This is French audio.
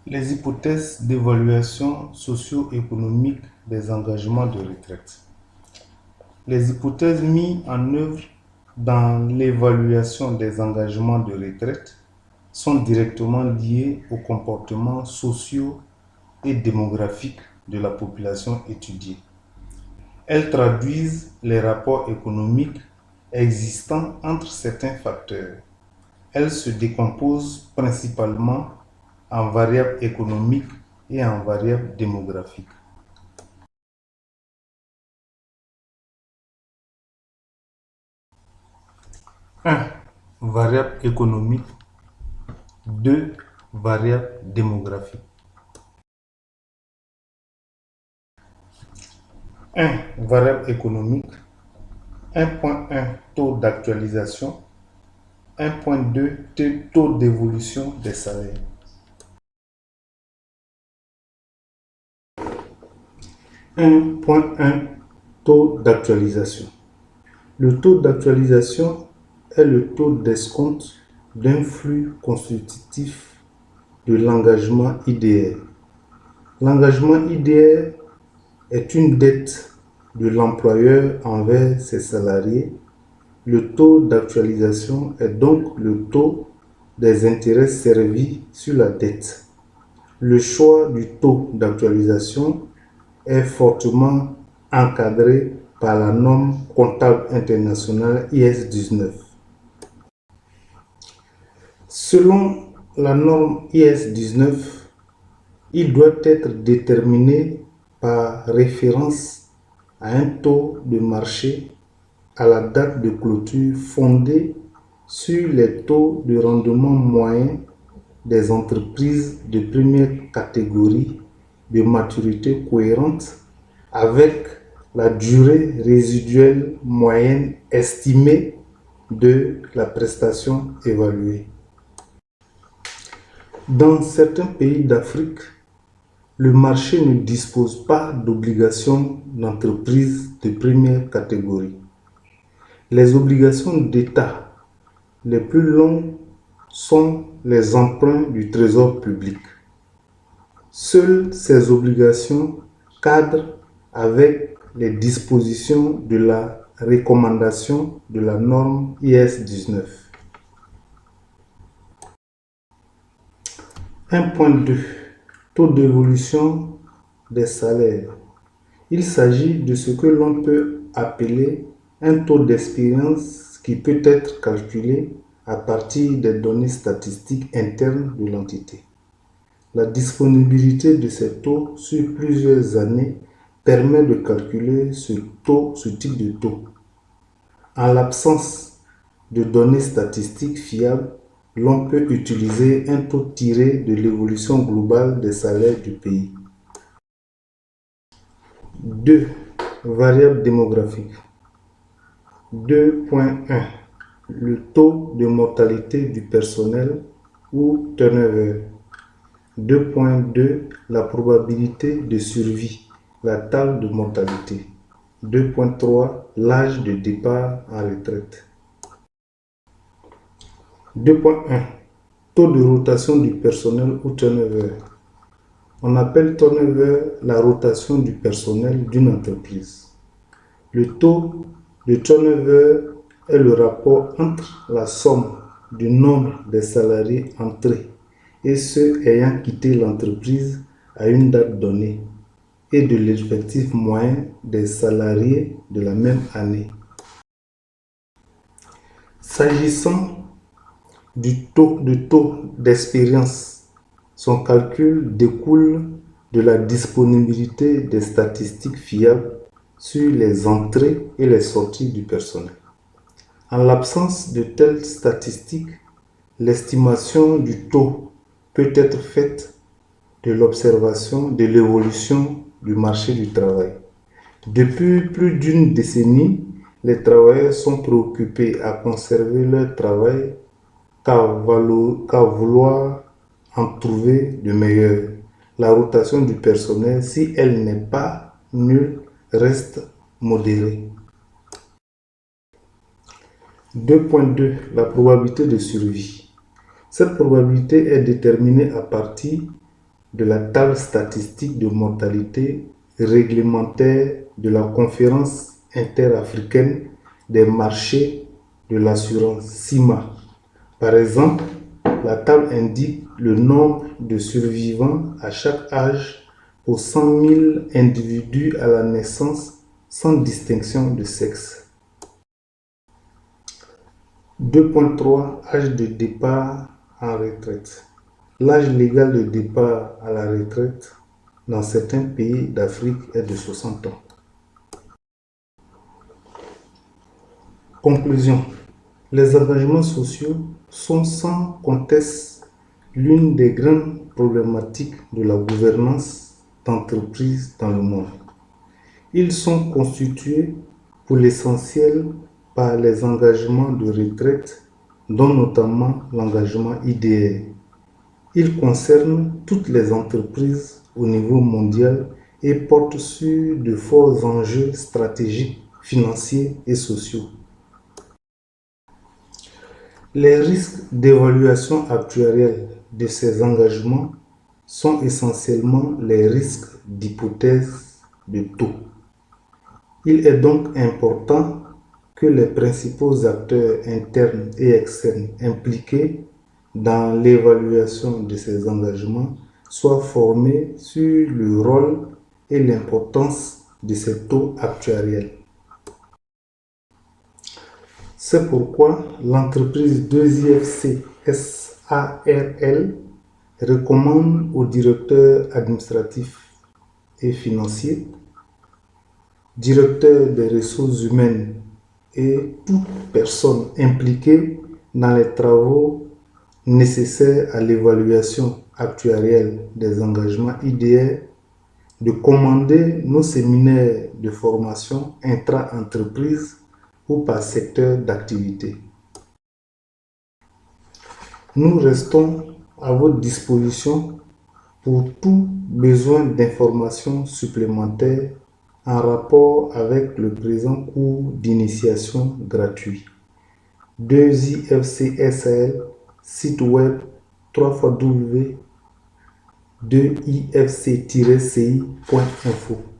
Les hypothèses d'évaluation socio-économique des engagements de retraite. Les hypothèses mises en œuvre dans l'évaluation des engagements de retraite sont directement liées aux comportements sociaux et démographiques de la population étudiée. Elles traduisent les rapports économiques existants entre certains facteurs. Elles se décomposent principalement en variables économiques et en variables démographiques. 1. Variable économique. 2. Variable démographique. 1. Variable économique. 1.1 Taux d'actualisation. 1.2 Taux d'évolution des salaires. 1.1 Taux d'actualisation. Le taux d'actualisation est le taux d'escompte d'un flux constitutif de l'engagement IDR. L'engagement IDR est une dette de l'employeur envers ses salariés. Le taux d'actualisation est donc le taux des intérêts servis sur la dette. Le choix du taux d'actualisation est fortement encadré par la norme comptable internationale IS 19. Selon la norme IS 19, il doit être déterminé par référence à un taux de marché à la date de clôture fondé sur les taux de rendement moyens des entreprises de première catégorie de maturité cohérente avec la durée résiduelle moyenne estimée de la prestation évaluée. Dans certains pays d'Afrique, le marché ne dispose pas d'obligations d'entreprise de première catégorie. Les obligations d'État les plus longues sont les emprunts du trésor public. Seules ces obligations cadrent avec les dispositions de la recommandation de la norme IS 19. 1.2 Taux d'évolution des salaires. Il s'agit de ce que l'on peut appeler un taux d'expérience qui peut être calculé à partir des données statistiques internes de l'entité. La disponibilité de ces taux sur plusieurs années permet de calculer ce type de taux. En l'absence de données statistiques fiables, l'on peut utiliser un taux tiré de l'évolution globale des salaires du pays. 2. Variable démographique. 2.1 Le taux de mortalité du personnel ou turnover. 2.2 La probabilité de survie, la table de mortalité. 2.3 L'âge de départ en retraite. 2.1 Taux de rotation du personnel ou turnover. On appelle turnover la rotation du personnel d'une entreprise. Le taux de turnover est le rapport entre la somme du nombre de salariés entrés et ceux ayant quitté l'entreprise à une date donnée et de l'effectif moyen des salariés de la même année. S'agissant du taux d'expérience, son calcul découle de la disponibilité des statistiques fiables sur les entrées et les sorties du personnel. En l'absence de telles statistiques, l'estimation du taux peut être faite de l'observation de l'évolution du marché du travail. Depuis plus d'une décennie, les travailleurs sont préoccupés à conserver leur travail qu'à vouloir en trouver de meilleurs. La rotation du personnel, si elle n'est pas nulle, reste modérée. 2.2 La probabilité de survie. Cette probabilité est déterminée à partir de la table statistique de mortalité réglementaire de la Conférence interafricaine des marchés de l'assurance CIMA. Par exemple, la table indique le nombre de survivants à chaque âge pour 100 000 individus à la naissance sans distinction de sexe. 2.3 Âge de départ en retraite. L'âge légal de départ à la retraite dans certains pays d'Afrique est de 60 ans. Conclusion. Les engagements sociaux sont sans conteste l'une des grandes problématiques de la gouvernance d'entreprise dans le monde. Ils sont constitués pour l'essentiel par les engagements de retraite, dont notamment l'engagement IDR. Ils concernent toutes les entreprises au niveau mondial et portent sur de forts enjeux stratégiques, financiers et sociaux. Les risques d'évaluation actuarielle de ces engagements sont essentiellement les risques d'hypothèse de taux. Il est donc important que les principaux acteurs internes et externes impliqués dans l'évaluation de ces engagements soient formés sur le rôle et l'importance de ces taux actuariels. C'est pourquoi l'entreprise 2IFC SARL recommande aux directeurs administratifs et financiers, directeurs des ressources humaines et toute personne impliquée dans les travaux nécessaires à l'évaluation actuarielle des engagements IDR de commander nos séminaires de formation intra-entreprise ou par secteur d'activité. Nous restons à votre disposition pour tout besoin d'informations supplémentaires en rapport avec le présent cours d'initiation gratuit. 2IFC SAL, site web www.2ifc-ci.info.